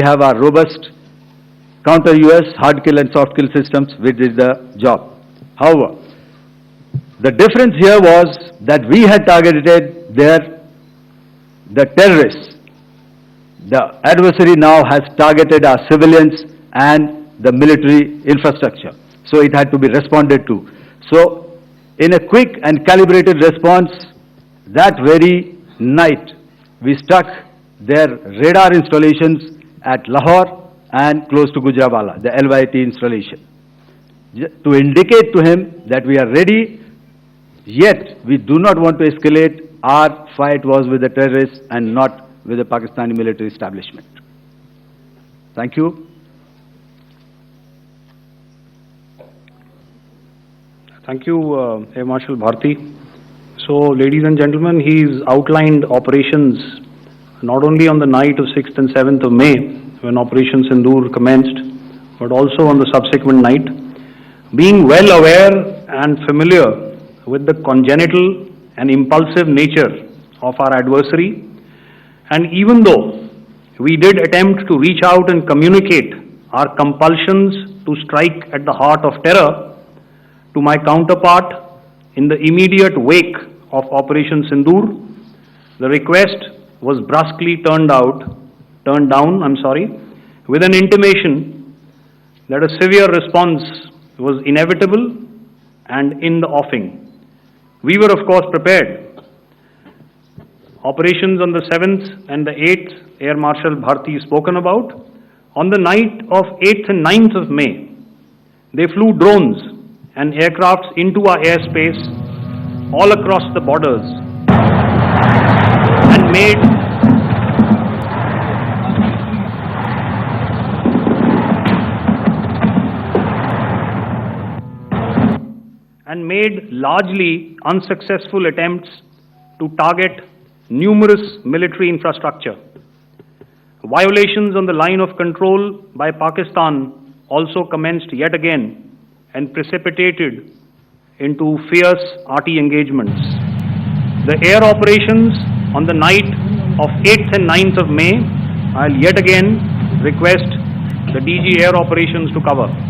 We have our robust counter-US hard kill and soft kill systems, which did the job. However, the difference here was that we had targeted the terrorists. The adversary now has targeted our civilians and the military infrastructure. So it had to be responded to. So in a quick and calibrated response, that very night, we struck their radar installations at Lahore and close to Gujranwala, the LYT installation, to indicate to him that we are ready, yet we do not want to escalate. Our fight was with the terrorists and not with the Pakistani military establishment. Thank you. Thank you, Air Marshal Bharti. So, ladies and gentlemen, he's outlined operations not only on the night of 6th and 7th of May, when Operation Sindoor commenced, but also on the subsequent night. Being well aware and familiar with the congenital and impulsive nature of our adversary, and even though we did attempt to reach out and communicate our compulsions to strike at the heart of terror to my counterpart in the immediate wake of Operation Sindoor, the request was brusquely turned down, with an intimation that a severe response was inevitable and in the offing. We were, of course, prepared. Operations on the 7th and the 8th, Air Marshal Bharti spoken about. On the night of 8th and 9th of May, they flew drones and aircrafts into our airspace all across the borders and made largely unsuccessful attempts to target numerous military infrastructure. Violations on the line of control by Pakistan also commenced yet again and precipitated into fierce arty engagements. The air operations on the night of 8th and 9th of May, I'll yet again request the DG Air Operations to cover.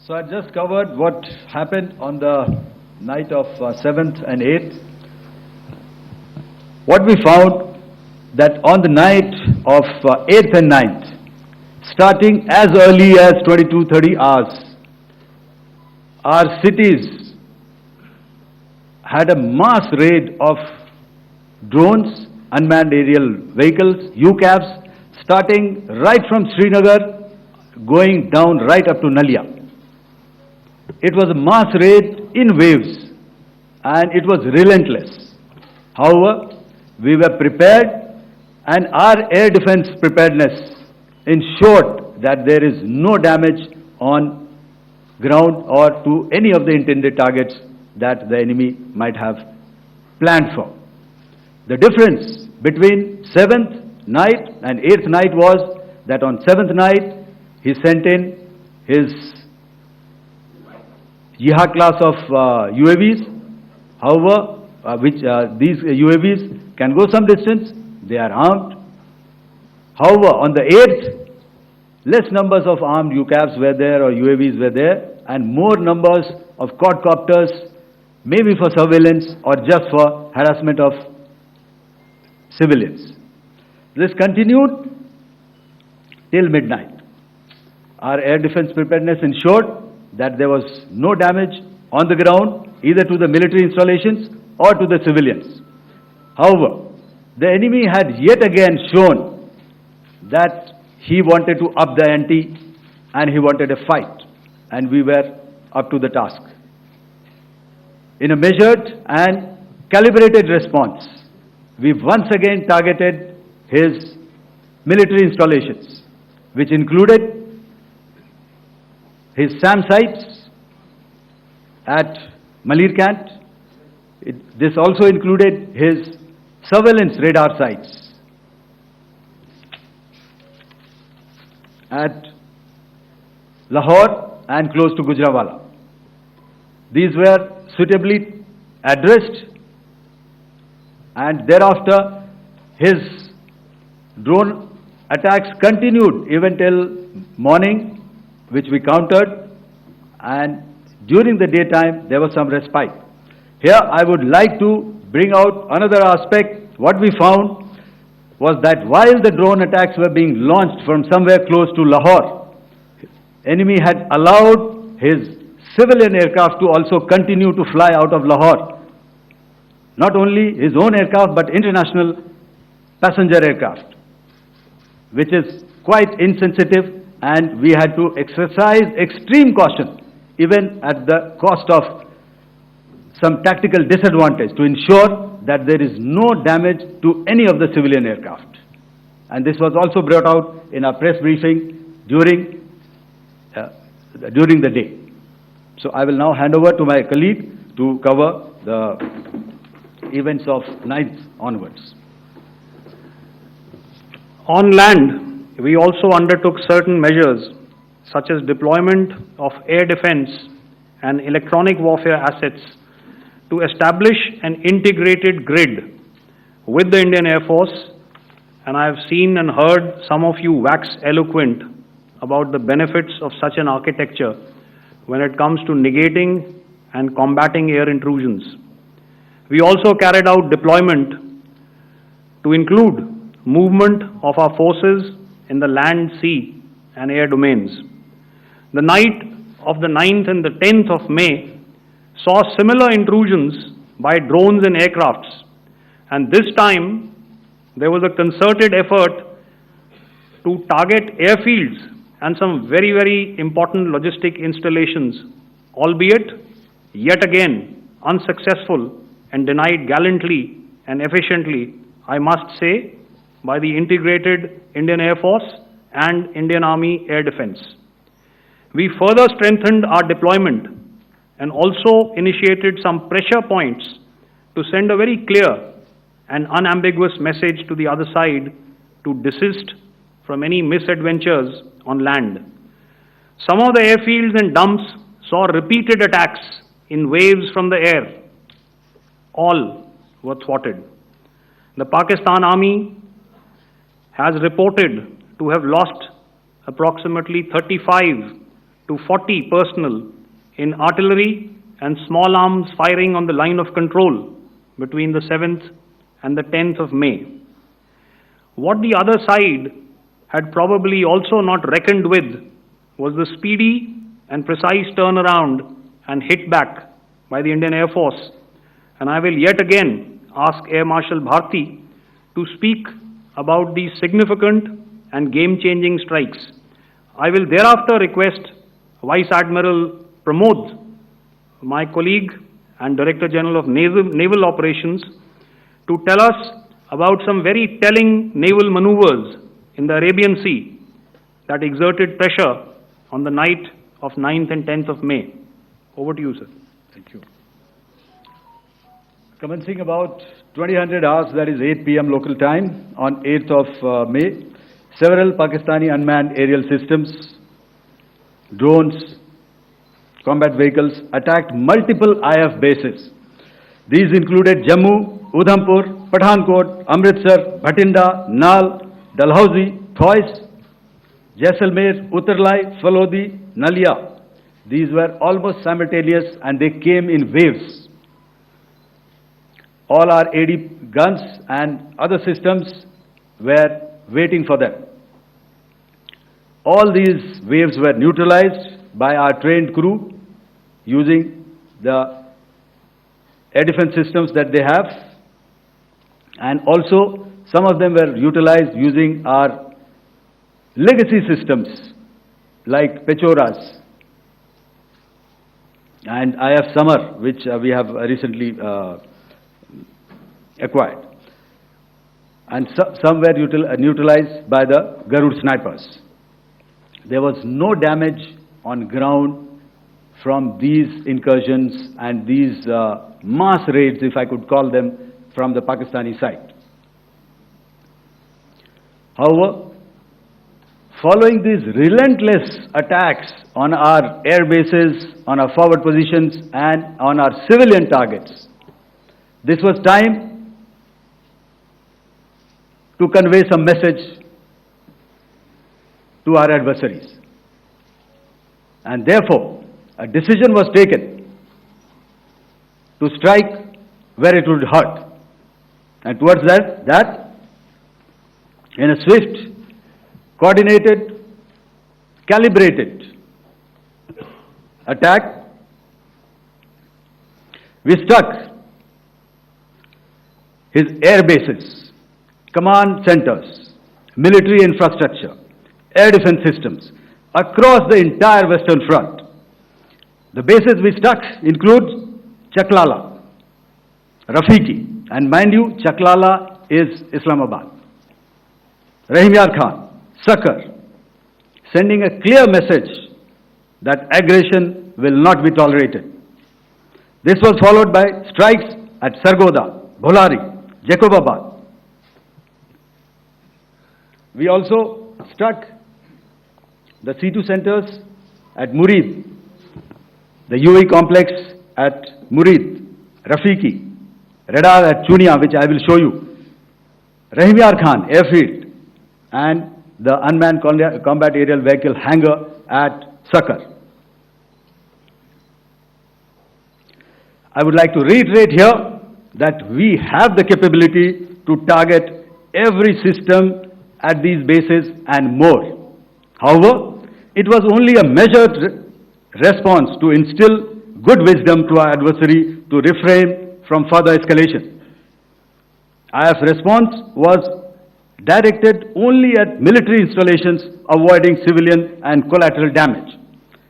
So I just covered what happened on the night of 7th and 8th. What we found that on the night of 8th and 9th, starting as early as 22:30 hours, our cities had a mass raid of drones, unmanned aerial vehicles, UCAVs, starting right from Srinagar, going down right up to Nalia. It was a mass raid in waves, and it was relentless. However, we were prepared, and our air defense preparedness ensured that there is no damage on ground or to any of the intended targets that the enemy might have planned for. The difference between 7th night and 8th night was that on 7th night, he sent in his Jihad class of UAVs. However, these UAVs can go some distance, they are armed. However, on the 8th, less numbers of armed UCAVs were there or UAVs were there, and more numbers of quadcopters, maybe for surveillance or just for harassment of civilians. This continued till midnight. Our air defense preparedness ensured that there was no damage on the ground, either to the military installations or to the civilians. However, the enemy had yet again shown that he wanted to up the ante and he wanted a fight, and we were up to the task. In a measured and calibrated response, we once again targeted his military installations, which included his SAM sites at Malirkant. This also included his surveillance radar sites at Lahore and close to Gujranwala. These were suitably addressed, and thereafter his drone attacks continued even till morning, which we countered, and during the daytime there was some respite. Here I would like to bring out another aspect. What we found was that while the drone attacks were being launched from somewhere close to Lahore, enemy had allowed his civilian aircraft to also continue to fly out of Lahore. Not only his own aircraft, but international passenger aircraft, which is quite insensitive, and we had to exercise extreme caution, even at the cost of some tactical disadvantage, to ensure that there is no damage to any of the civilian aircraft. And this was also brought out in our press briefing during the day. So I will now hand over to my colleague to cover the events of 9th onwards. On land, we also undertook certain measures such as deployment of air defense and electronic warfare assets to establish an integrated grid with the Indian Air Force, and I have seen and heard some of you wax eloquent about the benefits of such an architecture when it comes to negating and combating air intrusions. We also carried out deployment to include movement of our forces in the land, sea and air domains. The night of the 9th and the 10th of May saw similar intrusions by drones and aircrafts, and this time there was a concerted effort to target airfields and some very, very important logistic installations, albeit yet again unsuccessful and denied gallantly and efficiently, I must say, by the integrated Indian Air Force and Indian Army Air Defense. We further strengthened our deployment and also initiated some pressure points to send a very clear and unambiguous message to the other side to desist from any misadventures on land. Some of the airfields and dumps saw repeated attacks in waves from the air. All were thwarted. The Pakistan Army has reported to have lost approximately 35 to 40 personnel in artillery and small arms firing on the line of control between the 7th and the 10th of May. What the other side had probably also not reckoned with was the speedy and precise turnaround and hit back by the Indian Air Force. And I will yet again ask Air Marshal Bharti to speak about these significant and game-changing strikes. I will thereafter request Vice Admiral Pramod, my colleague and Director General of Naval Operations, to tell us about some very telling naval maneuvers in the Arabian Sea that exerted pressure on the night of 9th and 10th of May. Over to you, sir. Thank you. Commencing about 2000 hours, that is 8 p.m. local time, on 8th of May, several Pakistani unmanned aerial systems, drones, combat vehicles attacked multiple IF bases. These included Jammu, Udhampur, Pathankot, Amritsar, Bhatinda, Nal, Dalhousie, Thois, Jaisalmer, Uttarlai, Falodi, Nalia. These were almost simultaneous and they came in waves. All our AD guns and other systems were waiting for them. All these waves were neutralized by our trained crew using the air defense systems that they have, and also some of them were utilized using our legacy systems like Pechoras and IF Summer, which we have recently acquired, and some were neutralized by the Garud snipers. There was no damage on ground from these incursions and these mass raids, if I could call them, from the Pakistani side. However, following these relentless attacks on our air bases, on our forward positions, and on our civilian targets, this was time to convey some message to our adversaries. And therefore, a decision was taken to strike where it would hurt. And towards that, in a swift, coordinated, calibrated attack, we struck his air bases, command centers, military infrastructure, air defense systems across the entire Western Front. The bases we struck include Chaklala, Rafiki, and mind you, Chaklala is Islamabad. Rahim Yar Khan, Sakar, sending a clear message that aggression will not be tolerated. This was followed by strikes at Sargoda, Bholari, Jacobabad. We also struck the C2 centers at Murid, the UAE complex at Murid, Rafiki, radar at Chunia, which I will show you, Rahim Yar Khan airfield, and the unmanned combat aerial vehicle hangar at Sakar. I would like to reiterate here that we have the capability to target every system at these bases and more. However, it was only a measured response to instill good wisdom to our adversary to refrain from further escalation. IF response was directed only at military installations, avoiding civilian and collateral damage.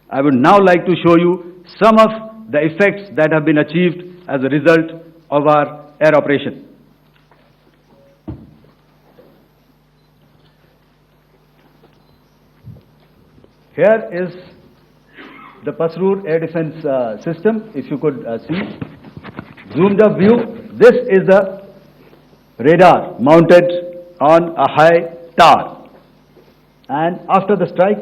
I would now like to show you some of the effects that have been achieved as a result of our air operation. Here is the Pasrur air defense system, if you could see. Zoomed up view, this is the radar mounted on a high tower. And after the strike,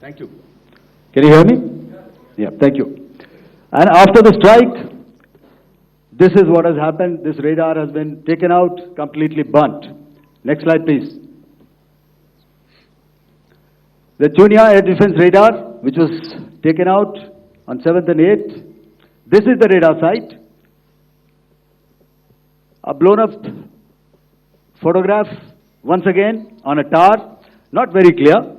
thank you. Can you hear me? Yeah, thank you. And after the strike, this is what has happened. This radar has been taken out, completely burnt. Next slide, please. The Chunia air defense radar, which was taken out on 7th and 8th, this is the radar site. A blown up photograph, once again, on a tower, not very clear,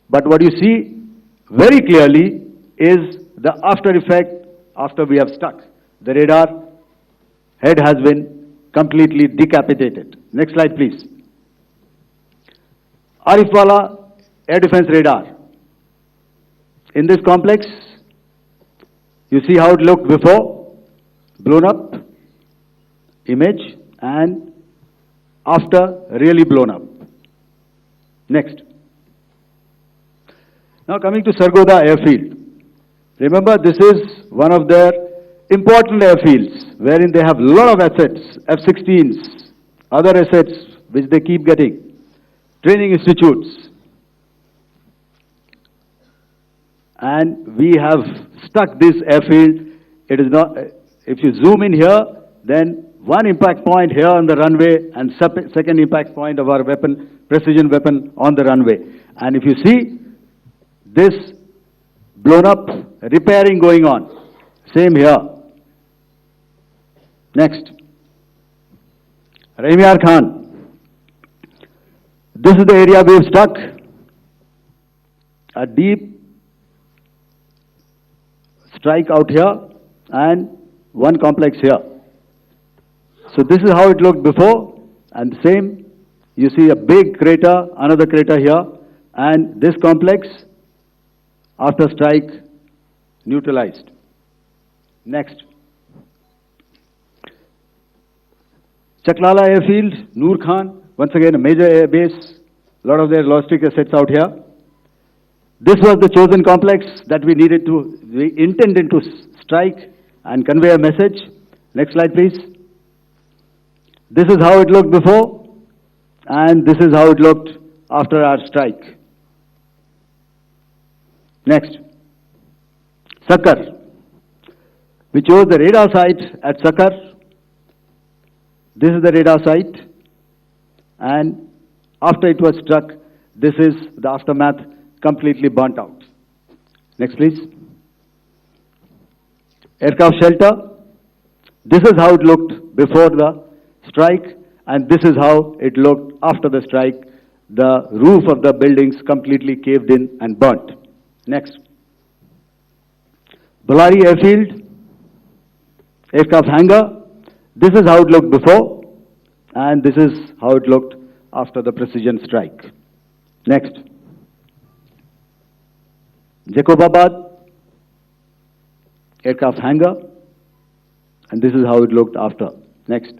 but what you see very clearly is the after effect after we have struck. The radar head has been completely decapitated. Next slide, please. Arifwala air defense radar. In this complex, you see how it looked before, blown up image, and after really blown up. Next. Now coming to Sargoda airfield. Remember, this is one of their important airfields wherein they have a lot of assets, F-16s, other assets which they keep getting, training institutes. And we have stuck this airfield. It is not, if you zoom in here, then one impact point here on the runway and second impact point of our weapon, precision weapon on the runway. And if you see this blown up, repairing going on. Same here. Next. Rahim Yar Khan. This is the area we have struck. A deep strike out here and one complex here. So this is how it looked before, and same, you see a big crater, another crater here, and this complex after strike neutralized. Next. Chaklala airfield, Noor Khan, once again a major air base, a lot of their logistic assets out here. This was the chosen complex that we intended to strike and convey a message. Next slide, please. This is how it looked before, and this is how it looked after our strike. Next. Sakar. We chose the radar site at Sakar. This is the radar site, and after it was struck, this is the aftermath, completely burnt out. Next, please. Aircraft shelter. This is how it looked before the strike, and this is how it looked after the strike. The roof of the buildings completely caved in and burnt. Next. Bellary Airfield. Aircraft hangar. This is how it looked before, and this is how it looked after the precision strike. Next. Jacobabad aircraft hangar, and this is how it looked after. Next.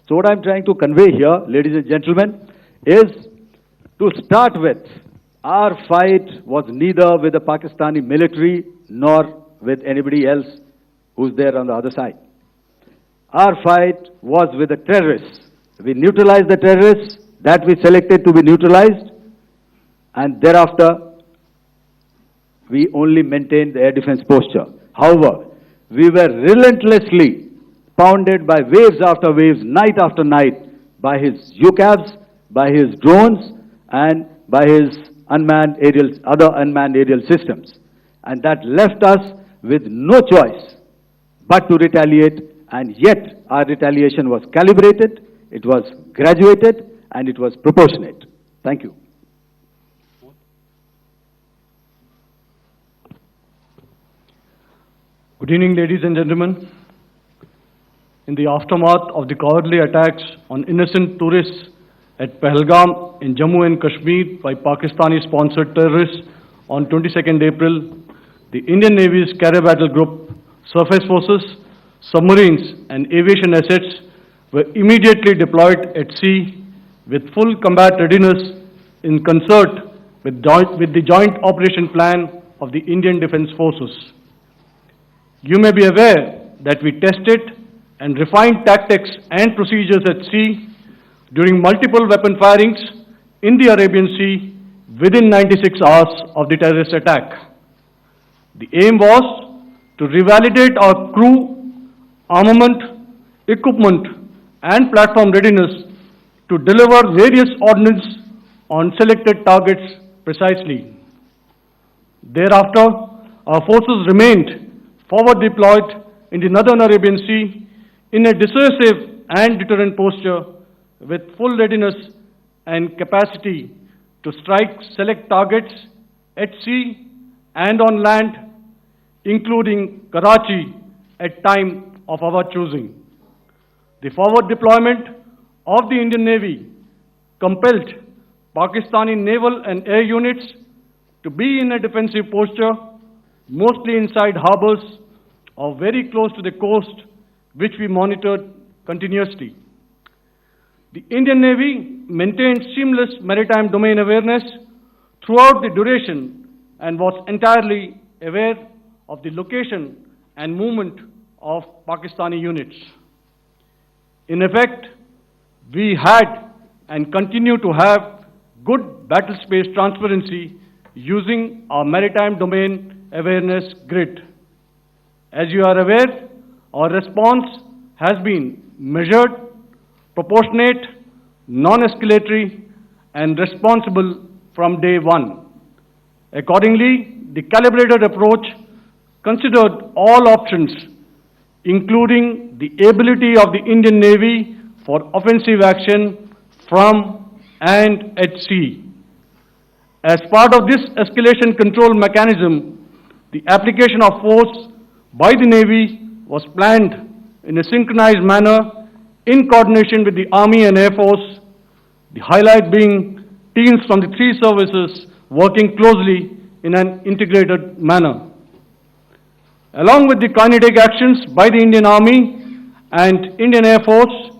So what I'm trying to convey here, ladies and gentlemen, is to start with, our fight was neither with the Pakistani military nor with anybody else who's there on the other side. Our fight was with the terrorists. We neutralized the terrorists that we selected to be neutralized, and thereafter we only maintained the air defense posture. However, we were relentlessly pounded by waves after waves, night after night, by his UCAVs, by his drones, and by his other unmanned aerial systems. And that left us with no choice but to retaliate, and yet our retaliation was calibrated, it was graduated, and it was proportionate. Thank you. Good evening, ladies and gentlemen. In the aftermath of the cowardly attacks on innocent tourists at Pahalgam in Jammu and Kashmir by Pakistani-sponsored terrorists on 22nd April, the Indian Navy's Carrier Battle Group, surface forces, submarines, and aviation assets were immediately deployed at sea with full combat readiness in concert with the joint operation plan of the Indian Defence Forces. You may be aware that we tested and refined tactics and procedures at sea during multiple weapon firings in the Arabian Sea within 96 hours of the terrorist attack. The aim was to revalidate our crew, armament, equipment, and platform readiness to deliver various ordnance on selected targets precisely. Thereafter, our forces remained forward deployed in the Northern Arabian Sea in a dissuasive and deterrent posture with full readiness and capacity to strike select targets at sea and on land, including Karachi at time of our choosing. The forward deployment of the Indian Navy compelled Pakistani naval and air units to be in a defensive posture, mostly inside harbors or very close to the coast, which we monitored continuously. The Indian Navy maintained seamless maritime domain awareness throughout the duration and was entirely aware of the location and movement of Pakistani units. In effect, we had and continue to have good battle space transparency using our maritime domain awareness grid. As you are aware, our response has been measured, proportionate, non-escalatory, and responsible from day one. Accordingly, the calibrated approach considered all options, including the ability of the Indian Navy for offensive action from and at sea. As part of this escalation control mechanism, the application of force by the Navy was planned in a synchronized manner in coordination with the Army and Air Force, the highlight being teams from the three services working closely in an integrated manner. Along with the kinetic actions by the Indian Army and Indian Air Force,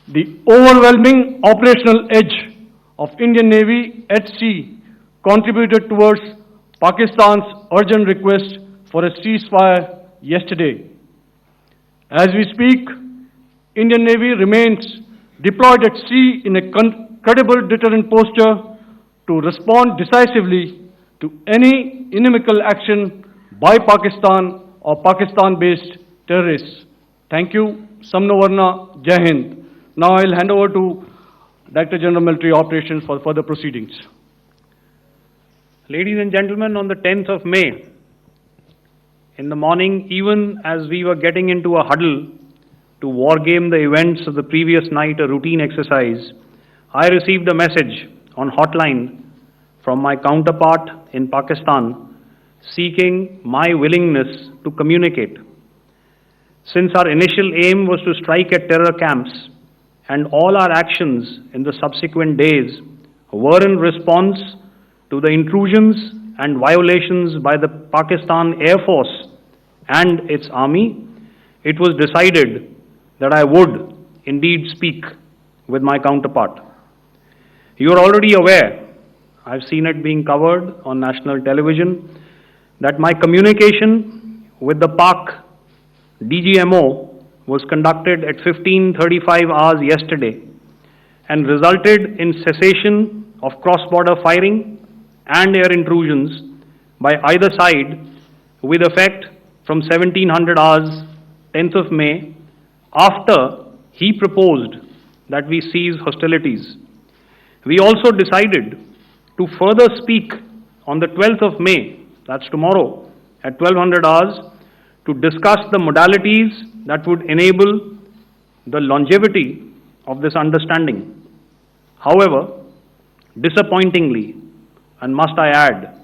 the overwhelming operational edge of Indian Navy at sea contributed towards Pakistan's urgent request for a ceasefire yesterday. As we speak, Indian Navy remains deployed at sea in a credible deterrent posture to respond decisively to any inimical action by Pakistan or Pakistan-based terrorists. Thank you. Samno Varna, Jai Hind. Now I'll hand over to Director General Military Operations for further proceedings. Ladies and gentlemen, on the 10th of May, in the morning, even as we were getting into a huddle to wargame the events of the previous night, a routine exercise, I received a message on hotline from my counterpart in Pakistan seeking my willingness to communicate. Since our initial aim was to strike at terror camps, and all our actions in the subsequent days were in response to the intrusions and violations by the Pakistan Air Force and its army, it was decided that I would indeed speak with my counterpart. You are already aware, I've seen it being covered on national television, that my communication with the Pak DGMO was conducted at 15:35 hours yesterday and resulted in cessation of cross-border firing and air intrusions by either side with effect from 1700 hours 10th of May, after he proposed that we cease hostilities. We also decided to further speak on the 12th of May, that's tomorrow, at 1200 hours, to discuss the modalities that would enable the longevity of this understanding. However, disappointingly, and must I add,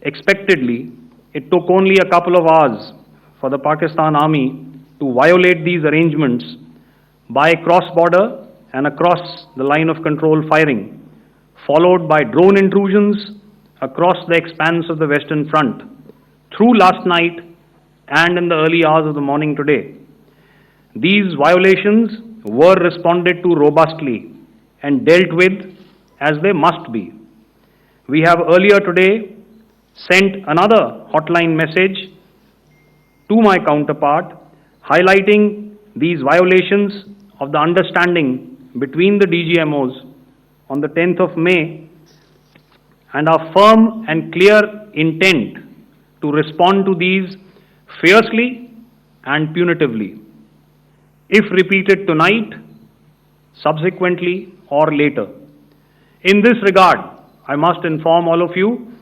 expectedly, it took only a couple of hours for the Pakistan Army to violate these arrangements by cross-border and across the line of control firing, followed by drone intrusions across the expanse of the Western Front through last night and in the early hours of the morning today. These violations were responded to robustly and dealt with as they must be. We have earlier today sent another hotline message to my counterpart highlighting these violations of the understanding between the DGMOs on the 10th of May and our firm and clear intent to respond to these fiercely and punitively, if repeated tonight, subsequently, or later. In this regard, I must inform all of you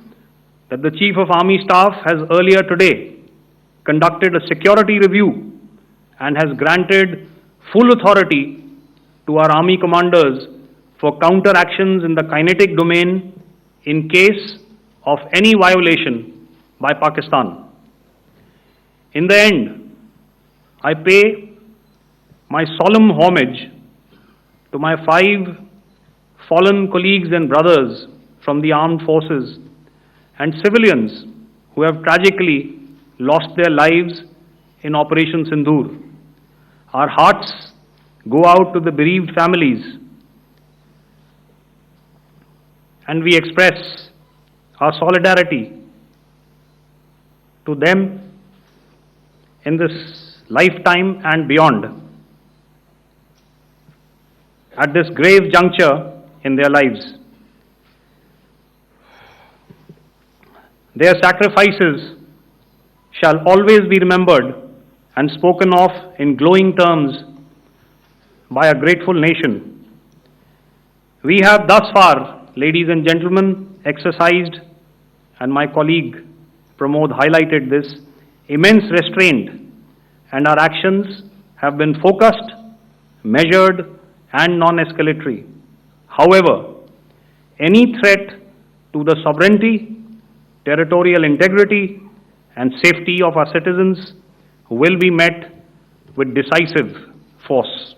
that the Chief of Army Staff has earlier today conducted a security review and has granted full authority to our Army commanders for counter-actions in the kinetic domain in case of any violation by Pakistan. In the end, I pay my solemn homage to my 5 fallen colleagues and brothers from the armed forces and civilians who have tragically lost their lives in Operation Sindoor. Our hearts go out to the bereaved families, and we express our solidarity to them in this lifetime and beyond, at this grave juncture in their lives. Their sacrifices shall always be remembered and spoken of in glowing terms by a grateful nation. We have thus far, ladies and gentlemen, exercised, and my colleague Pramod highlighted this, immense restraint, and our actions have been focused, measured, and non-escalatory. However, any threat to the sovereignty, territorial integrity, and safety of our citizens will be met with decisive force.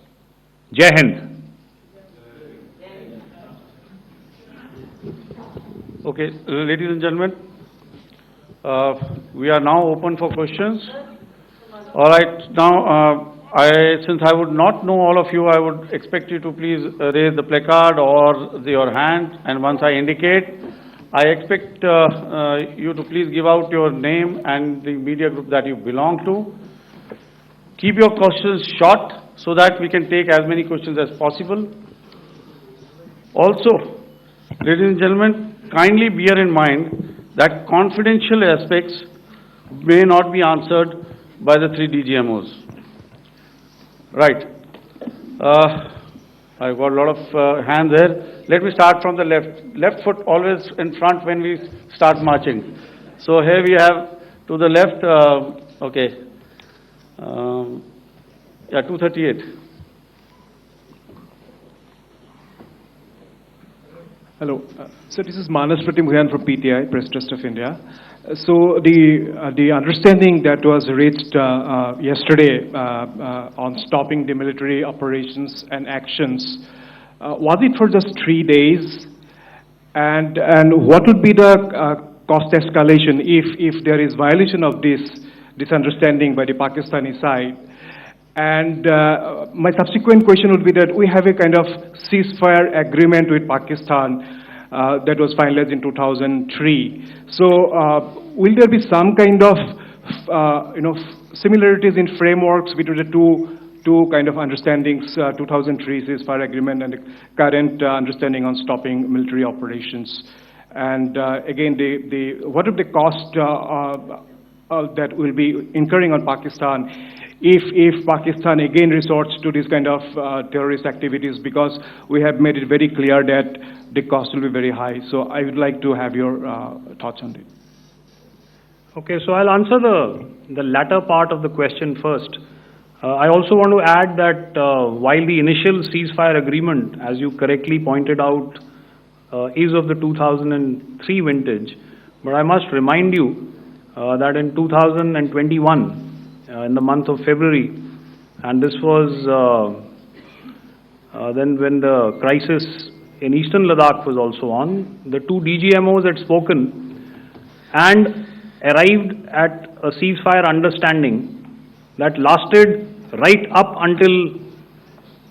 Jai Hind. Okay, ladies and gentlemen, we are now open for questions. All right, now Since I would not know all of you, I would expect you to please raise the placard or your hand, and once I indicate, I expect you to please give out your name and the media group that you belong to. Keep your questions short so that we can take as many questions as possible. Also, ladies and gentlemen, kindly bear in mind that confidential aspects may not be answered by the three DGMOs. Right. I've got a lot of hands there. Let me start from the left. Left foot always in front when we start marching. So here we have to the left, okay. Yeah, 238. Hello. So this is Manas Pratimugyan from PTI, Press Trust of India. So the understanding that was reached yesterday on stopping the military operations and actions, was it for just 3 days? And what would be the cost escalation if there is violation of this understanding by the Pakistani side? And my subsequent question would be that we have a kind of ceasefire agreement with Pakistan that was finalized in 2003. So will there be some kind of similarities in frameworks between the two kind of understandings, 2003 ceasefire agreement and the current understanding on stopping military operations? And again, what are the cost that will be incurring on Pakistan if Pakistan again resorts to this kind of terrorist activities, because we have made it very clear that the cost will be very high. So I would like to have your thoughts on it. Okay, so I'll answer the latter part of the question first. I also want to add that while the initial ceasefire agreement, as you correctly pointed out, is of the 2003 vintage, but I must remind you that in 2021, in the month of February, and this was then when the crisis in eastern Ladakh was also on, the two DGMOs had spoken and arrived at a ceasefire understanding that lasted right up until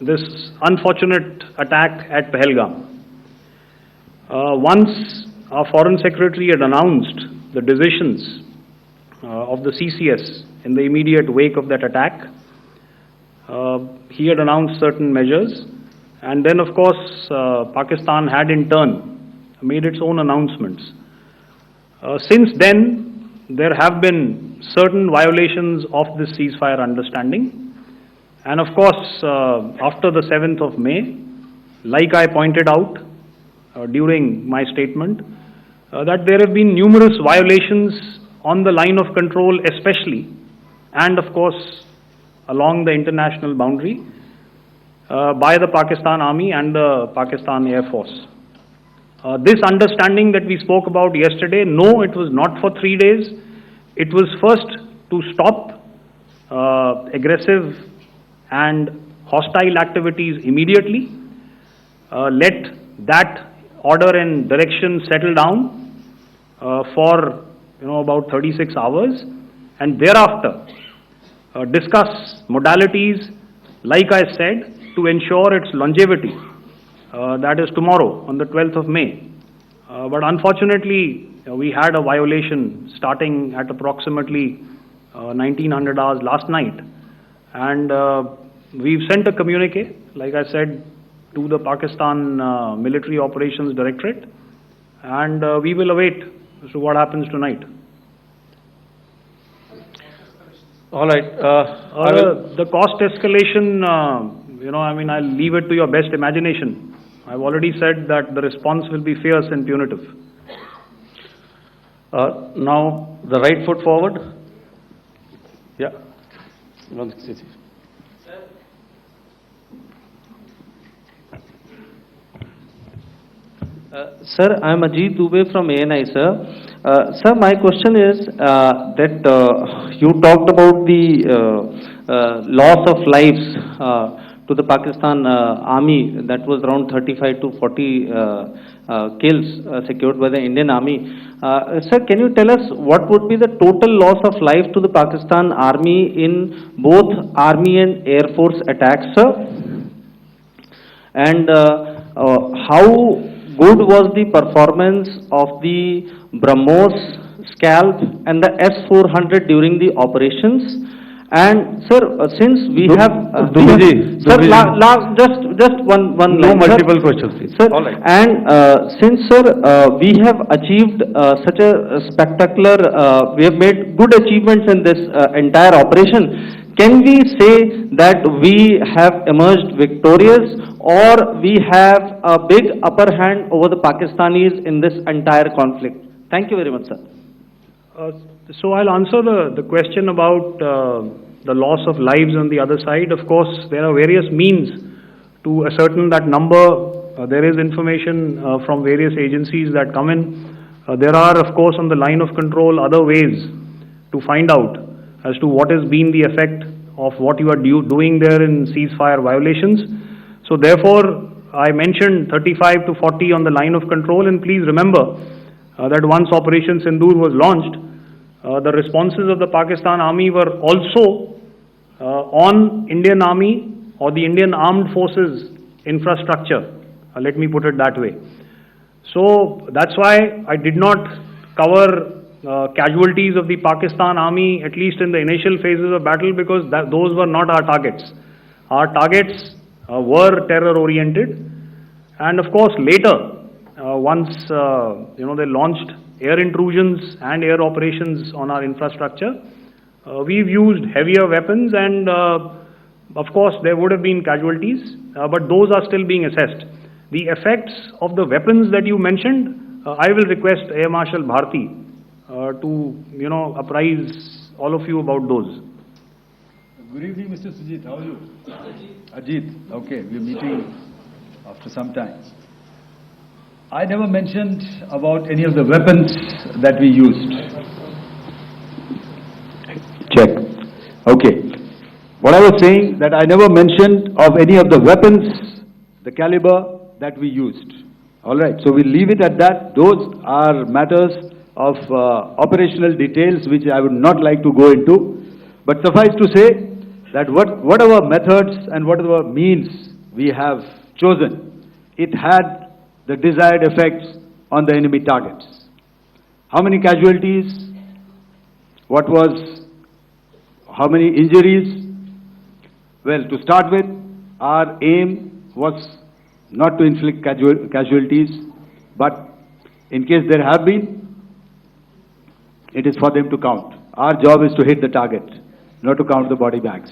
this unfortunate attack at Pahalgam. Once our Foreign Secretary had announced the decisions of the CCS in the immediate wake of that attack, he had announced certain measures, and then of course Pakistan had in turn made its own announcements. Since then, there have been certain violations of this ceasefire understanding, and of course after the 7th of May, like I pointed out during my statement, that there have been numerous violations on the line of control especially, and of course along the international boundary by the Pakistan Army and the Pakistan Air Force. This understanding that we spoke about yesterday, no, it was not for 3 days. It was first to stop aggressive and hostile activities immediately, let that order and direction settle down for about 36 hours, and thereafter discuss modalities, like I said, to ensure its longevity. That is tomorrow, on the 12th of May. But unfortunately, we had a violation starting at approximately 1900 hours last night. And we've sent a communique, like I said, to the Pakistan Military Operations Directorate. And we will await as to what happens tonight. All right. The cost escalation, I'll leave it to your best imagination. I've already said that the response will be fierce and punitive. Now, the right foot forward. Yeah. 160. Sir, I am Ajit Dubey from ANI, sir. Sir, my question is that you talked about the loss of lives to the Pakistan army, that was around 35 to 40 kills secured by the Indian Army. Sir, can you tell us what would be the total loss of life to the Pakistan Army in both Army and Air Force attacks, sir? And how good was the performance of the BrahMos, Scalp and the S-400 during the operations? And sir, since we have sir, just one No line, sir. multiple questions, please. Sir, All right. and since sir, we have achieved such a spectacular, we have made good achievements in this entire operation, can we say that we have emerged victorious, or we have a big upper hand over the Pakistanis in this entire conflict? Thank you very much, sir. So I'll answer the question about the loss of lives on the other side. Of course, there are various means to ascertain that number. There is information from various agencies that come in. There are, of course, on the line of control, other ways to find out as to what has been the effect of what you are doing there in ceasefire violations. So therefore, I mentioned 35 to 40 on the line of control, and please remember that once Operation Sindoor was launched, the responses of the Pakistan Army were also on Indian Army or the Indian Armed Forces infrastructure. Let me put it that way. So that's why I did not cover casualties of the Pakistan Army, at least in the initial phases of battle, because those were not our targets. Our targets were terror-oriented, and of course later, once they launched air intrusions and air operations on our infrastructure, we've used heavier weapons, and of course there would have been casualties, but those are still being assessed. The effects of the weapons that you mentioned, I will request Air Marshal Bharti to apprise all of you about those. Good evening, Mr. Sujit. How are you? Ajit. Okay, we're meeting after some time. I never mentioned about any of the weapons that we used. Check. Okay. What I was saying, that I never mentioned of any of the weapons, the caliber that we used. All right. So we'll leave it at that. Those are matters of operational details which I would not like to go into. But suffice to say that whatever methods and whatever means we have chosen, it had the desired effects on the enemy targets. How many casualties? How many injuries? Well, to start with, our aim was not to inflict casualties, but in case there have been, it is for them to count. Our job is to hit the target, not to count the body bags.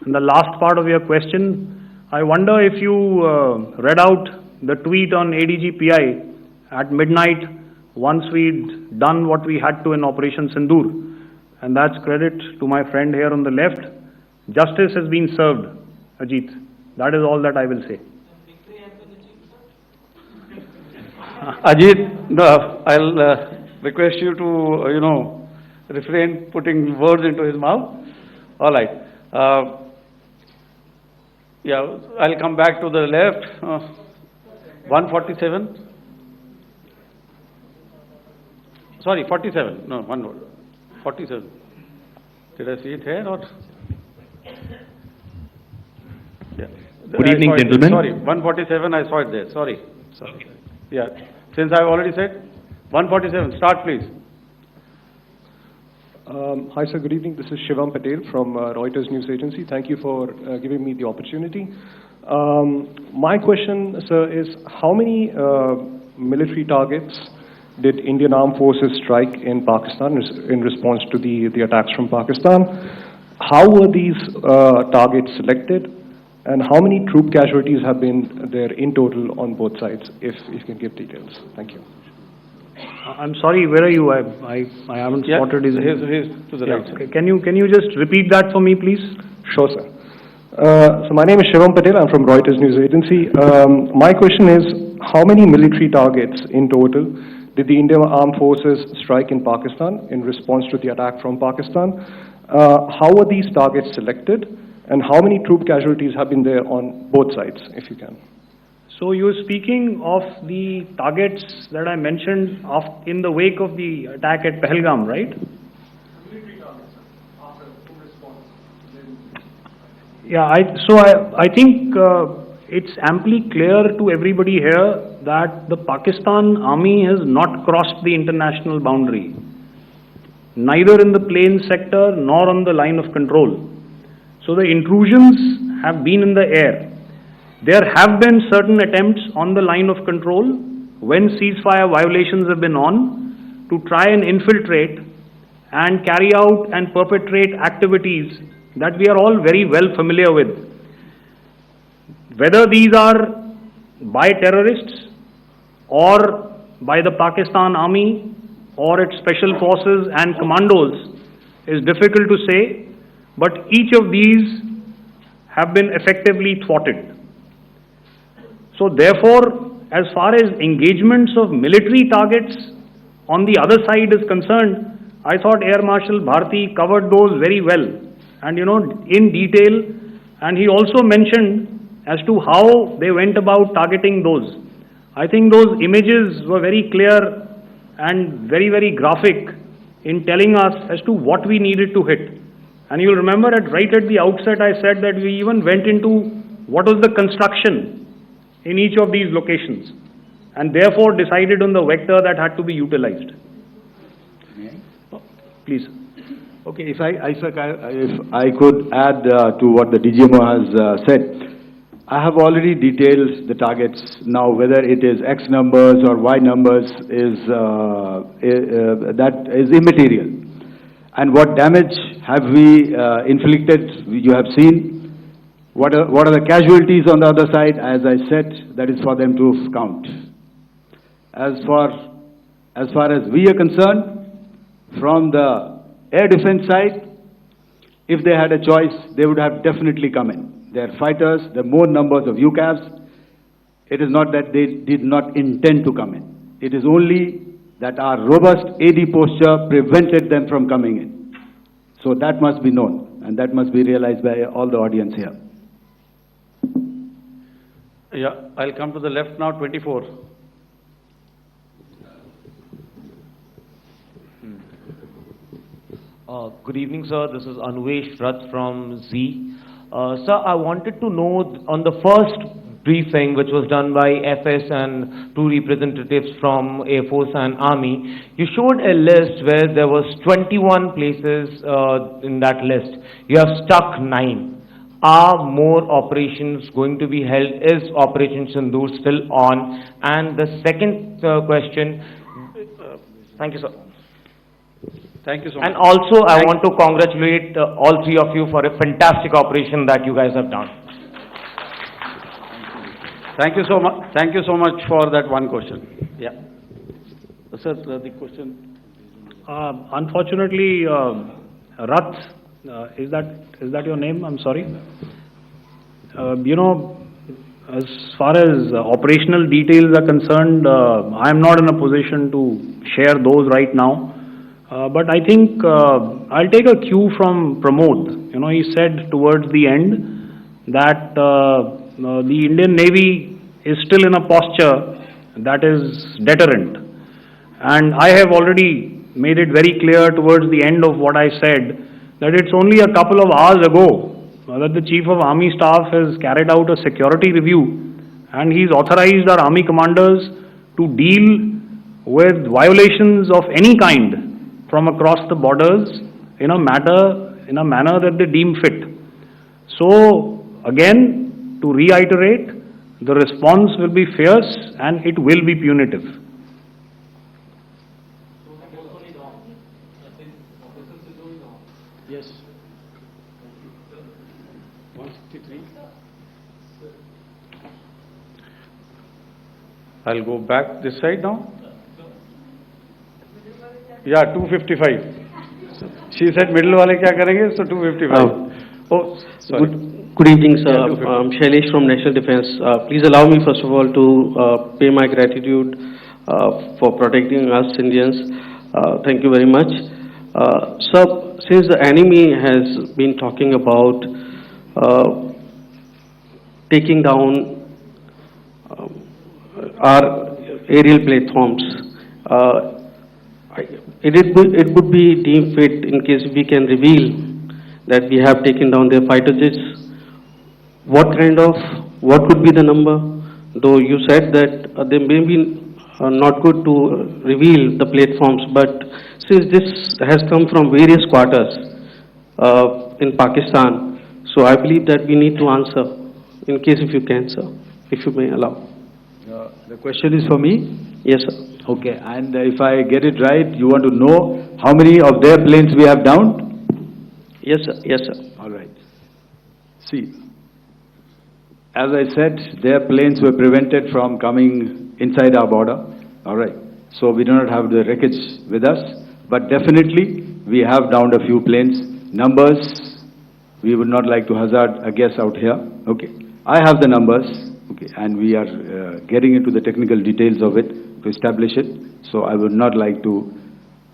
And the last part of your question, I wonder if you read out the tweet on ADG-PI at midnight once we'd done what we had to in Operation Sindoor. And that's credit to my friend here on the left. Justice has been served, Ajit. That is all that I will say. Ajit, I'll request you to, refrain putting words into his mouth. All right. I'll come back to the left. 147. Sorry, 47. No, 47. Did I see it here or? Yeah. Good evening, gentlemen. Sorry, 147. I saw it there. Sorry. Yeah. Since I've already said 147. Start, please. Hi, sir. Good evening. This is Shivam Patel from Reuters News Agency. Thank you for giving me the opportunity. My question, sir, is how many military targets did Indian Armed Forces strike in Pakistan in response to the attacks from Pakistan? How were these targets selected? And how many troop casualties have been there in total on both sides, if you can give details? Thank you. I'm sorry, where are you? I haven't spotted his... He's to the right. Okay. Can you just repeat that for me, please? Sure, sir. So my name is Shivam Patel. I'm from Reuters News Agency. My question is, how many military targets in total did the Indian Armed Forces strike in Pakistan in response to the attack from Pakistan? How were these targets selected? And how many troop casualties have been there on both sides, if you can? So you're speaking of the targets that I mentioned in the wake of the attack at Pahalgam, right? Yeah, I think it's amply clear to everybody here that the Pakistan army has not crossed the international boundary, neither in the plain sector nor on the line of control. So the intrusions have been in the air. There have been certain attempts on the line of control when ceasefire violations have been on to try and infiltrate and carry out and perpetrate activities that we are all very well familiar with. Whether these are by terrorists or by the Pakistan army or its special forces and commandos is difficult to say, but each of these have been effectively thwarted. So therefore, as far as engagements of military targets on the other side is concerned, I thought Air Marshal Bharti covered those very well and in detail, and he also mentioned as to how they went about targeting those. I think those images were very clear and very, very graphic in telling us as to what we needed to hit. And you'll remember right at the outset I said that we even went into what was the construction in each of these locations and therefore decided on the vector that had to be utilized. Please. Okay, if I could add to what the DGMO has said, I have already detailed the targets. Now, whether it is X numbers or Y numbers that is immaterial. And what damage have we inflicted? You have seen. What are the casualties on the other side? As I said, that is for them to count. As far as we are concerned, from the air defense side, if they had a choice, they would have definitely come in. They are fighters, there are more numbers of UCAVs. It is not that they did not intend to come in. It is only that our robust AD posture prevented them from coming in. So that must be known, and that must be realized by all the audience here. Yeah, I'll come to the left now, 24. Good evening, sir. This is Anvesh Rath from Z. Sir, I wanted to know on the first briefing, which was done by FS and two representatives from Air Force and Army, you showed a list where there was 21 places in that list. You have stuck 9. Are more operations going to be held? Is Operation Sindoor still on? And the second question, thank you, sir. Thank you so much. And also, I want to congratulate all three of you for a fantastic operation that you guys have done. Thank you so much. Thank you so much for that one question. Yeah. Sir, the question. Unfortunately, Rath, is that your name? I'm sorry. As far as operational details are concerned, I'm not in a position to share those right now. But I think I'll take a cue from Pramod. He said towards the end that the Indian Navy is still in a posture that is deterrent. And I have already made it very clear towards the end of what I said that it's only a couple of hours ago that the Chief of Army Staff has carried out a security review and he's authorized our Army commanders to deal with violations of any kind from across the borders in a manner that they deem fit. So again, to reiterate, the response will be fierce and it will be punitive. Yes. 163. I'll go back this side now. Yeah, 255. She said middle wale kya karenge, so 255. Oh, sorry. Good evening, sir. I'm Shailesh from National Defense. Please allow me, first of all, to pay my gratitude for protecting us Indians. Thank you very much. Sir, since the enemy has been talking about taking down our aerial platforms. It would be deemed fit in case we can reveal that we have taken down their fighter jets. What could be the number? Though you said that they may be not good to reveal the platforms, but since this has come from various quarters in Pakistan, so I believe that we need to answer, in case if you can, sir, if you may allow. The question is for me? Yes, sir. Okay, and if I get it right, you want to know how many of their planes we have downed? Yes, sir. Yes, sir. All right. See, as I said, their planes were prevented from coming inside our border. All right. So we do not have the wreckage with us, but definitely we have downed a few planes. Numbers, we would not like to hazard a guess out here. Okay. I have the numbers. Okay, and we are getting into the technical details of it to establish it. So I would not like to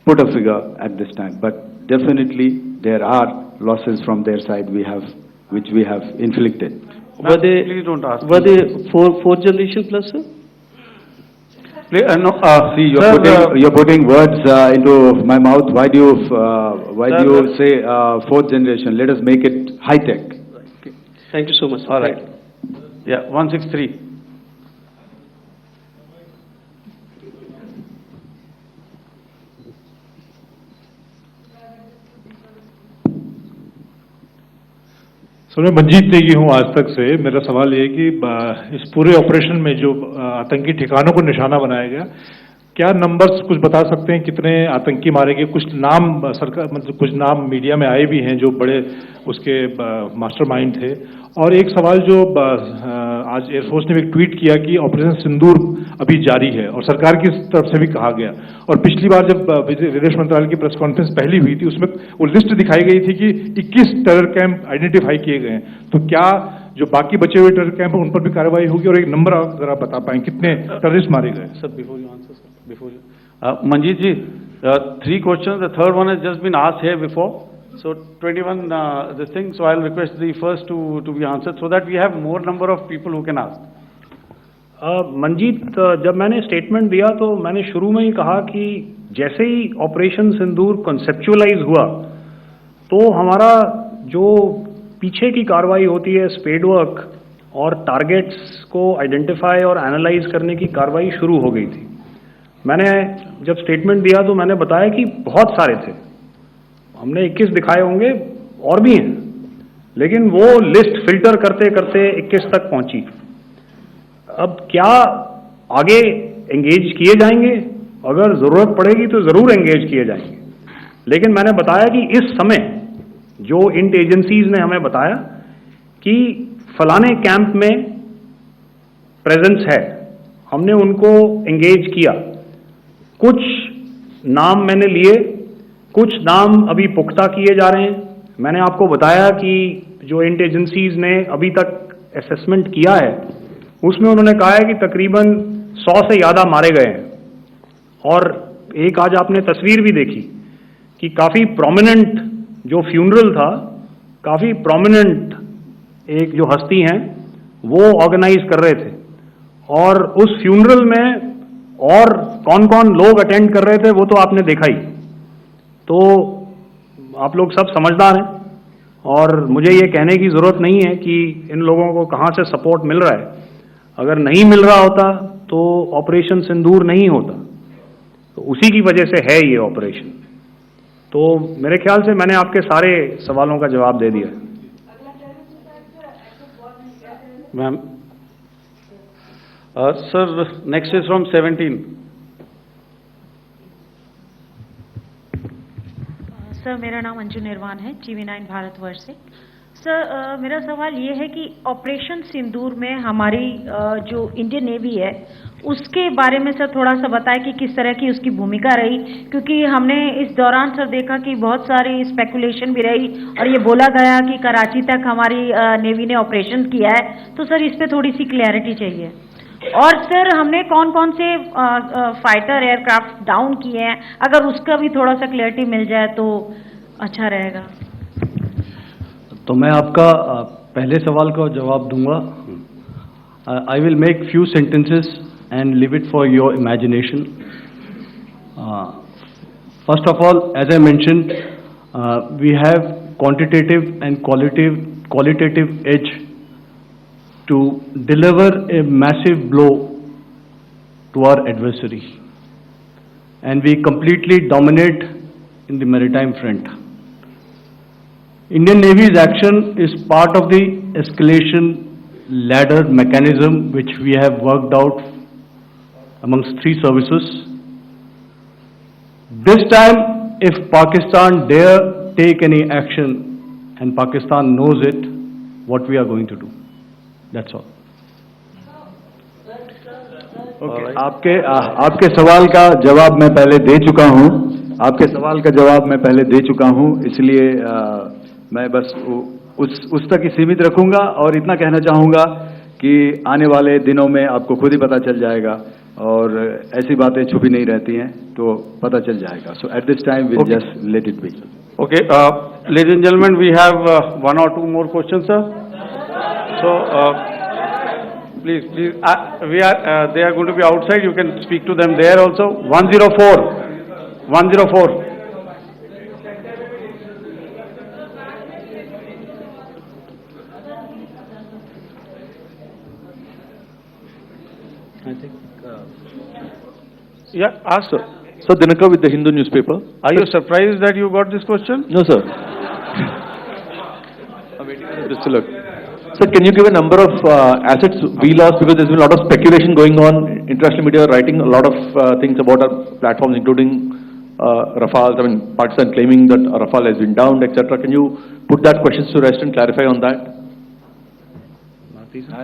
put a figure at this time, but definitely there are losses from their side which we have inflicted. Were they, please don't ask. Were they fourth generation plus, sir? No, See, sir, you're putting words into my mouth. Why do you say fourth generation? Let us make it high tech. Okay. Thank you so much. all right. Yeah, 163. Sir मैं मंजीत नेगी हूँ आज तक से। मेरा सवाल ये है कि इस पूरे ऑपरेशन में जो आतंकी ठिकानों को निशाना बनाया गया, क्या नंबर्स कुछ बता सकते हैं कितने आतंकी मारे गए? कुछ नाम सरकार मतलब कुछ नाम मीडिया में आए भी हैं जो बड़े उसके मास्टरमाइंड थे। और एक सवाल जो आज एयरफोर्स ने भी एक ट्वीट किया कि ऑपरेशन सिंदूर अभी जारी है और सरकार की तरफ से भी कहा गया। और पिछली बार जब विदेश मंत्रालय की प्रेस कॉन्फ्रेंस पहली हुई थी उसमें वो लिस्ट दिखाई गई थी कि 21 टेरर कैंप आइडेंटिफाई किए गए हैं। तो क्या जो बाकी बचे हुए टेरर कैंप उन पर भी कार्रवाई होगी? और एक नंबर अगर आप बता पाएं कितने टेररिस्ट मारे गए? Sir, before you answer, sir, before you. Manjeet ji, 3 questions. The third one has just been asked here before. So 21 this thing. So I'll request the first to be answered so that we have more number of people who can ask. Manjeet, जब मैंने statement दिया तो मैंने शुरू में ही कहा कि जैसे ही ऑपरेशन सिंदूर कॉन्सेप्चुअलाइज हुआ तो हमारा जो पीछे की कार्रवाई होती है स्पेड वर्क और टारगेट्स को आइडेंटिफाई और एनालाइज करने की कार्रवाई शुरू हो गई थी। मैंने जब स्टेटमेंट दिया तो मैंने बताया कि बहुत सारे थे, हमने 21 दिखाए होंगे और भी हैं, लेकिन वो लिस्ट फिल्टर करते करते 21 तक पहुंची। अब क्या आगे एंगेज किए जाएंगे? अगर ज़रूरत पड़ेगी तो ज़रूर एंगेज किए जाएंगे, लेकिन मैंने बताया कि इस समय जो इंट एजेंसीज ने हमें बताया कि फलाने कैंप में प्रेजेंस है, हमने उनको एंगेज किया। कुछ नाम मैंने लिए, कुछ नाम अभी पुख्ता किए जा रहे हैं। मैंने आपको बताया कि जो इंट एजेंसीज ने अभी तक असेसमेंट किया है उसमें उन्होंने कहा है कि तकरीबन 100 से ज़्यादा मारे गए हैं। और एक आज आपने तस्वीर भी देखी कि काफ़ी प्रोमिनेंट जो फ्यूनरल था, काफ़ी प्रोमिनेंट एक जो हस्ती हैं वो ऑर्गेनाइज कर रहे थे और उस फ्यूनरल में और कौन कौन लोग अटेंड कर रहे थे वो तो आपने देखा ही। तो आप लोग सब समझदार हैं और मुझे ये कहने की ज़रूरत नहीं है कि इन लोगों को कहाँ से सपोर्ट मिल रहा है। अगर नहीं मिल रहा होता तो ऑपरेशन सिंदूर नहीं होता, तो उसी की वजह से है ये ऑपरेशन। तो मेरे ख्याल से मैंने आपके सारे सवालों का जवाब दे दिया है। Ma'am. Sir, next is from 17. Sir, मेरा नाम अंजू निर्वाण है, TV9 भारतवर्ष से। सर, मेरा सवाल ये है कि ऑपरेशन सिंदूर में हमारी जो इंडियन नेवी है उसके बारे में सर थोड़ा सा बताएं कि किस तरह की उसकी भूमिका रही, क्योंकि हमने इस दौरान सर देखा कि बहुत सारी स्पेकुलेशन भी रही और ये बोला गया कि कराची तक हमारी नेवी ने ऑपरेशन किया है। तो सर इस पे थोड़ी सी क्लैरिटी चाहिए। और सर हमने कौन कौन से फाइटर एयरक्राफ्ट डाउन किए हैं, अगर उसका भी थोड़ा सा क्लैरिटी मिल जाए तो अच्छा रहेगा। तो मैं आपका पहले सवाल का जवाब दूंगा। I will make few sentences and leave it for your imagination. First of all, as I mentioned, we have quantitative and qualitative edge to deliver a massive blow to our adversary. And we completely dominate in the maritime front. Indian Navy's action is part of the escalation ladder mechanism which we have worked out amongst three services. This time, if Pakistan dare take any action, and Pakistan knows it, what we are going to do. That's all. Okay. आपके सवाल का जवाब मैं पहले दे चुका हूं। आपके सवाल का जवाब मैं पहले दे चुका हूं, इसलिए मैं बस उस तक ही सीमित रखूंगा और इतना कहना चाहूंगा कि आने वाले दिनों में आपको खुद ही पता चल जाएगा और ऐसी बातें छुपी नहीं रहती हैं, तो पता चल जाएगा. So at this time we'll just let it be. Okay, ladies and gentlemen, we have one or two more questions, sir. So, please, they are going to be outside. You can speak to them there also. 104. Yeah, ask, sir. So, Dinakar with the Hindu newspaper. Are you surprised that you got this question? No, sir. I'm waiting for this to look. Sir, can you give a number of assets we lost, because there's been a lot of speculation going on, international media writing a lot of things about our platforms, including Rafale. I mean, Pakistan claiming that Rafale has been downed, etc. Can you put that question to rest and clarify on that?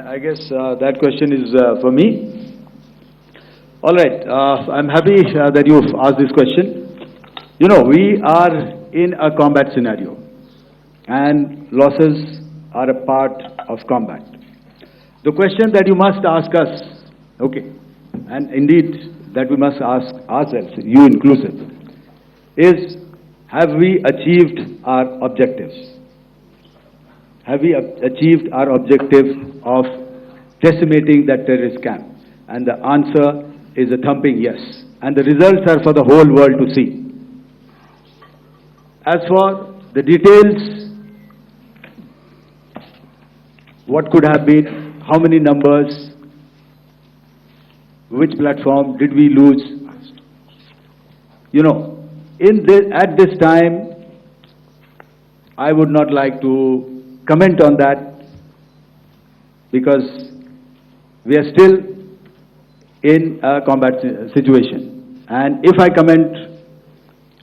I guess that question is for me. All right, I'm happy that you've asked this question. You know, we are in a combat scenario, and losses are a part of combat. The question that you must ask us, okay, and indeed that we must ask ourselves, you inclusive, is have we achieved our objectives? Have we achieved our objective of decimating that terrorist camp? And the answer is a thumping yes. And the results are for the whole world to see. As for the details, what could have been, how many numbers, which platform did we lose? You know, at this time, I would not like to comment on that, because we are still in a combat situation. And if I comment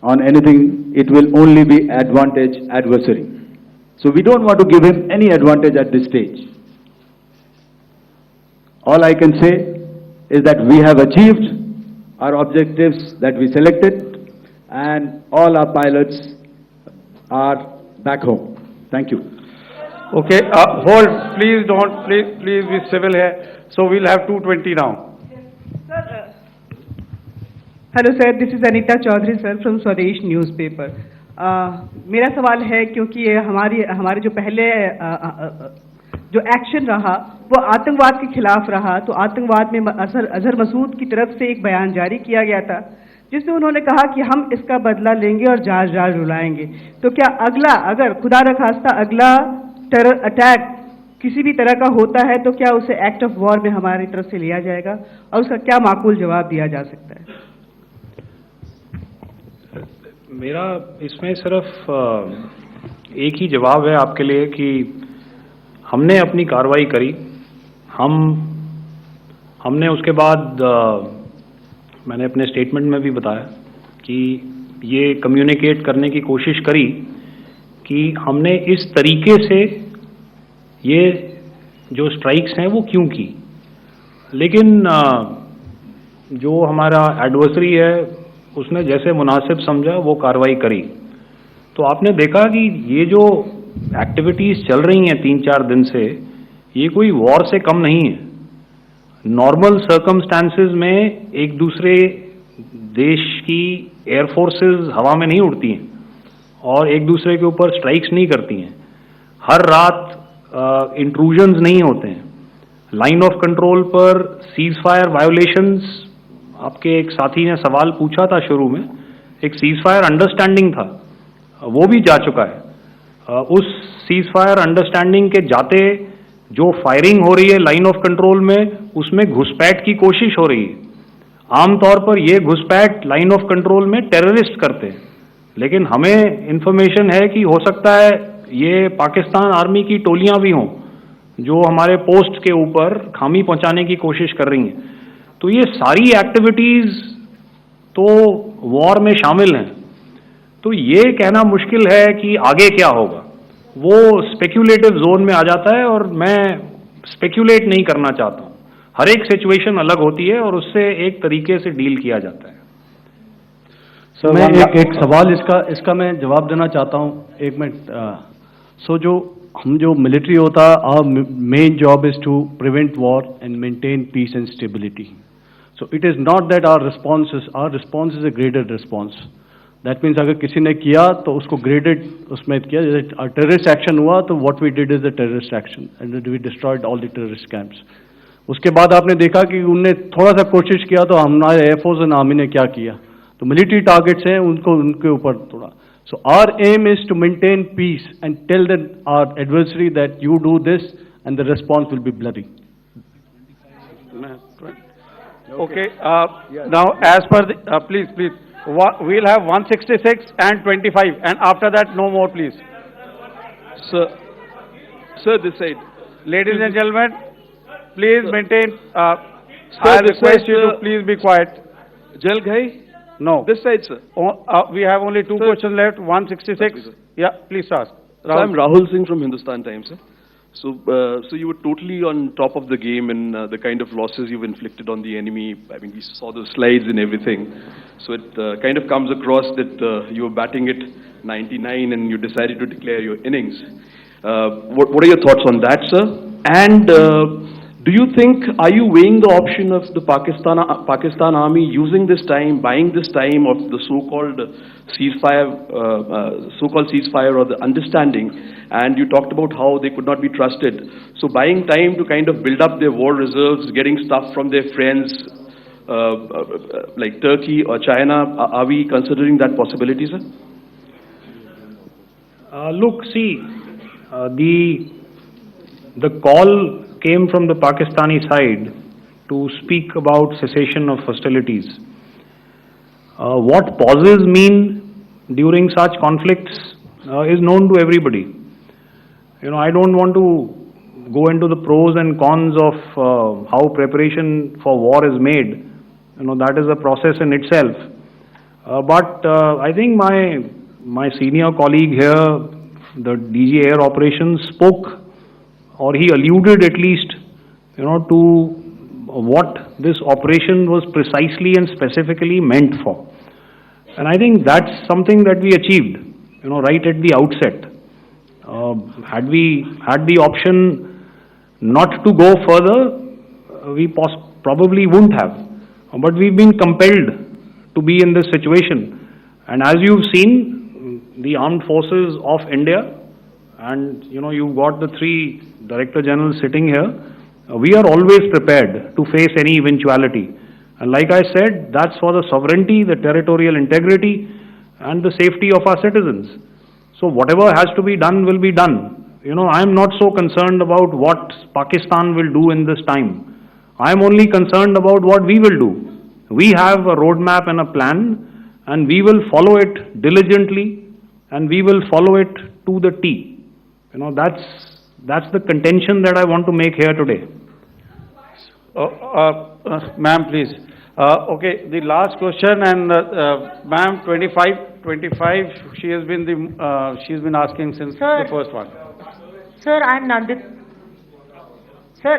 on anything, it will only be adversary. So we don't want to give him any advantage at this stage. All I can say is that we have achieved our objectives that we selected, and all our pilots are back home. Thank you. Okay, hold, please don't, please be civil here. So we'll have 220 now. Hello sir, this is Anita Chaudhary sir from Swadesh newspaper. मेरा सवाल है, क्योंकि ये हमारे जो पहले जो action रहा वो आतंकवाद के खिलाफ रहा, तो आतंकवाद में अजहर मसूद की तरफ से एक बयान जारी किया गया था जिसमें उन्होंने कहा कि हम इसका बदला लेंगे और जहाज रुलाएंगे. तो क्या अगला, अगर खुदा न खास्ता अगला टेरर अटैक किसी भी तरह का होता है, तो क्या उसे एक्ट ऑफ वॉर में हमारी तरफ से लिया जाएगा और उसका क्या माकूल जवाब दिया जा सकता है? मेरा इसमें सिर्फ एक ही जवाब है आपके लिए कि हमने अपनी कार्रवाई करी. हमने उसके बाद मैंने अपने स्टेटमेंट में भी बताया कि ये कम्युनिकेट करने की कोशिश करी कि हमने इस तरीके से ये जो स्ट्राइक्स हैं वो क्यों की. लेकिन जो हमारा एडवर्सरी है उसने जैसे मुनासिब समझा वो कार्रवाई करी. तो आपने देखा कि ये जो एक्टिविटीज़ चल रही हैं 3-4 दिन से, ये कोई वॉर से कम नहीं है. नॉर्मल सर्कमस्टांसेस में एक दूसरे देश की एयरफोर्सेस हवा में नहीं उड़ती हैं और एक दूसरे के ऊपर स्ट्राइक्स नहीं करती हैं. हर रात इंट्रूजन्स नहीं होते हैं. लाइन ऑफ कंट्रोल पर सीज फायर वायोलेशंस, आपके एक साथी ने सवाल पूछा था शुरू में, एक सीज फायर अंडरस्टैंडिंग था, वो भी जा चुका है। उस सीज फायर अंडरस्टैंडिंग के जाते जो फायरिंग हो रही है लाइन ऑफ कंट्रोल में, उसमें घुसपैठ की कोशिश हो रही है। आमतौर पर ये घुसपैठ लाइन ऑफ कंट्रोल में टेररिस्ट करते हैं, लेकिन हमें इंफॉर्मेशन है कि हो सकता है ये पाकिस्तान आर्मी की टोलियां भी हों जो हमारे पोस्ट के ऊपर खामी पहुंचाने की कोशिश कर रही हैं। तो ये सारी एक्टिविटीज तो वॉर में शामिल हैं। तो ये कहना मुश्किल है कि आगे क्या होगा, वो स्पेक्यूलेटिव जोन में आ जाता है और मैं स्पेक्यूलेट नहीं करना चाहता हूँ। हर एक सिचुएशन अलग होती है और उससे एक तरीके से डील किया जाता है। सर मैं एक सवाल इसका मैं जवाब देना चाहता हूँ, एक मिनट। जो मिलिट्री होता है, our main job is to prevent war and maintain peace and stability. So it is not that our response is a graded response. That means अगर किसी ने किया तो उसको ग्रेडेड उसमें किया, जैसे टेररिस्ट एक्शन हुआ तो what we did is the terrorist action and we destroyed all the terrorist camps. उसके बाद आपने देखा कि उनने थोड़ा सा कोशिश किया तो हमारे एयरफोर्स एंड आर्मी ने क्या किया, तो मिलिट्री टारगेट्स हैं उनके ऊपर थोड़ा। So our aim is to maintain peace and tell the our adversary that you do this and the response will be bloody. Okay, now as per the, please, we'll have 166 and 25, and after that, no more, please. Sir, this side. Ladies and gentlemen, please maintain, I request you to please be quiet. Jal Ghai? No. This side, sir. We have only two questions left, 166. Yeah, please ask. So I'm Rahul Singh from Hindustan Times, sir. So you were totally on top of the game in the kind of losses you've inflicted on the enemy. I mean, we saw the slides and everything. So it kind of comes across that you were batting it 99 and you decided to declare your innings. What are your thoughts on that, sir? And do you think, are you weighing the option of the Pakistan Army using this time, buying this time of the so-called ceasefire or the understanding? And you talked about how they could not be trusted. So buying time to kind of build up their war reserves, getting stuff from their friends like Turkey or China, are we considering that possibility, sir? Look, see, the call came from the Pakistani side to speak about cessation of hostilities. What pauses mean during such conflicts is known to everybody. You know, I don't want to go into the pros and cons of how preparation for war is made. You know, that is a process in itself. But I think my senior colleague here, the DG Air Operations, spoke, or he alluded at least, you know, to what this operation was precisely and specifically meant for. And I think that's something that we achieved, you know, right at the outset. Had we had the option not to go further, we probably wouldn't have. But we've been compelled to be in this situation. And as you've seen, the armed forces of India, and you know, you've got the three Director Generals sitting here, we are always prepared to face any eventuality. And like I said, that's for the sovereignty, the territorial integrity, and the safety of our citizens. So whatever has to be done will be done. You know, I am not so concerned about what Pakistan will do in this time. I am only concerned about what we will do. We have a roadmap and a plan, and we will follow it diligently, and we will follow it to the T. You know, that's the contention that I want to make here today. Ma'am, please. Okay, the last question, and ma'am, 25, she's been asking since the first one. Sir, I'm Nandita. Sir,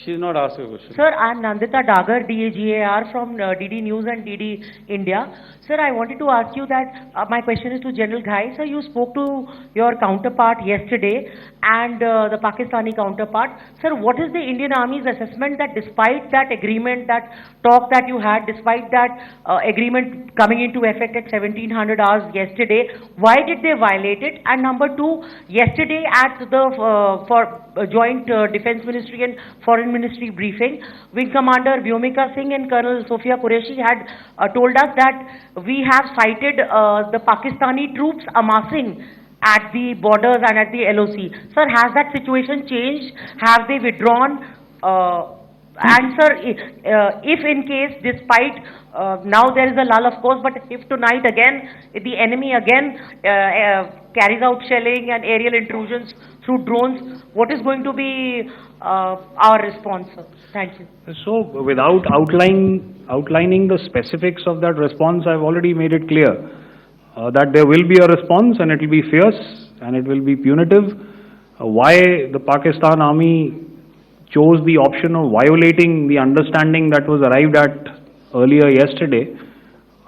she's not asking a question. Sir, I'm Nandita Dagar, DAGAR from DD News and DD India. Sir, I wanted to ask you that my question is to General Ghai. Sir, you spoke to your counterpart yesterday and the Pakistani counterpart. Sir, what is the Indian Army's assessment that despite that agreement, that talk that you had, despite that agreement coming into effect at 1700 hours yesterday, why did they violate it? And number two, yesterday at the Joint Defence Ministry and Foreign Ministry briefing, Wing Commander Vyomika Singh and Colonel Sophia Qureshi had told us that we have sighted the Pakistani troops amassing at the borders and at the LOC. Sir, has that situation changed? Have they withdrawn? And sir, if in case, despite now there is a lull, of course, but if tonight again the enemy again carries out shelling and aerial intrusions through drones, what is going to be our response, sir? Thank you. So, without outlining the specifics of that response, I've already made it clear that there will be a response and it will be fierce and it will be punitive. Why the Pakistan Army chose the option of violating the understanding that was arrived at earlier yesterday,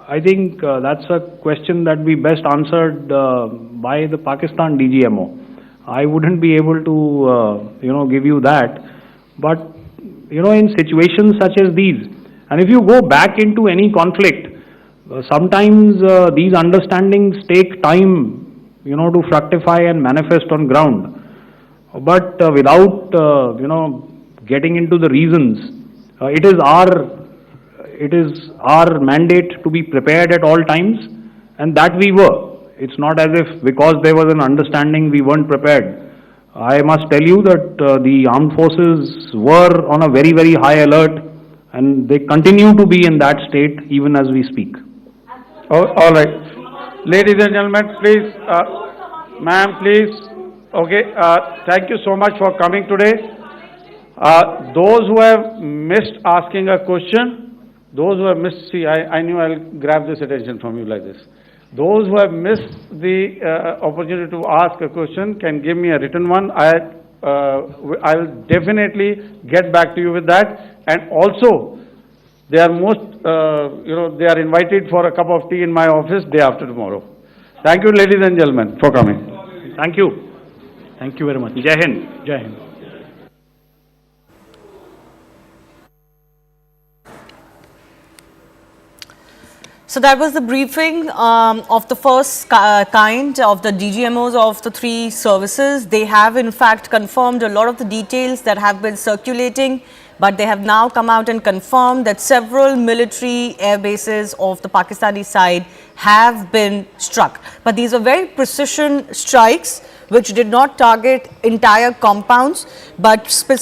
I think that's a question that we best answered by the Pakistan DGMO. I wouldn't be able to, give you that. But, in situations such as these, and if you go back into any conflict, sometimes these understandings take time, to fructify and manifest on ground. But without, getting into the reasons, it is our mandate to be prepared at all times, and that we were. It's not as if because there was an understanding we weren't prepared. I must tell you that the armed forces were on a very, very high alert, and they continue to be in that state even as we speak. Oh, all right. Ladies and gentlemen, please, ma'am, please. Okay, thank you so much for coming today. Those who have missed asking a question, those who have missed, see, I knew I'll grab this attention from you like this. Those who have missed the opportunity to ask a question can give me a written one. I'll definitely get back to you with that. And also, they are they are invited for a cup of tea in my office day after tomorrow. Thank you, ladies and gentlemen, for coming. Thank you. Thank you very much. Jai Hind. Jai Hind. So that was the briefing of the first kind of the DGMOs of the three services. They have in fact confirmed a lot of the details that have been circulating, but they have now come out and confirmed that several military air bases of the Pakistani side have been struck. But these are very precision strikes which did not target entire compounds, but specifically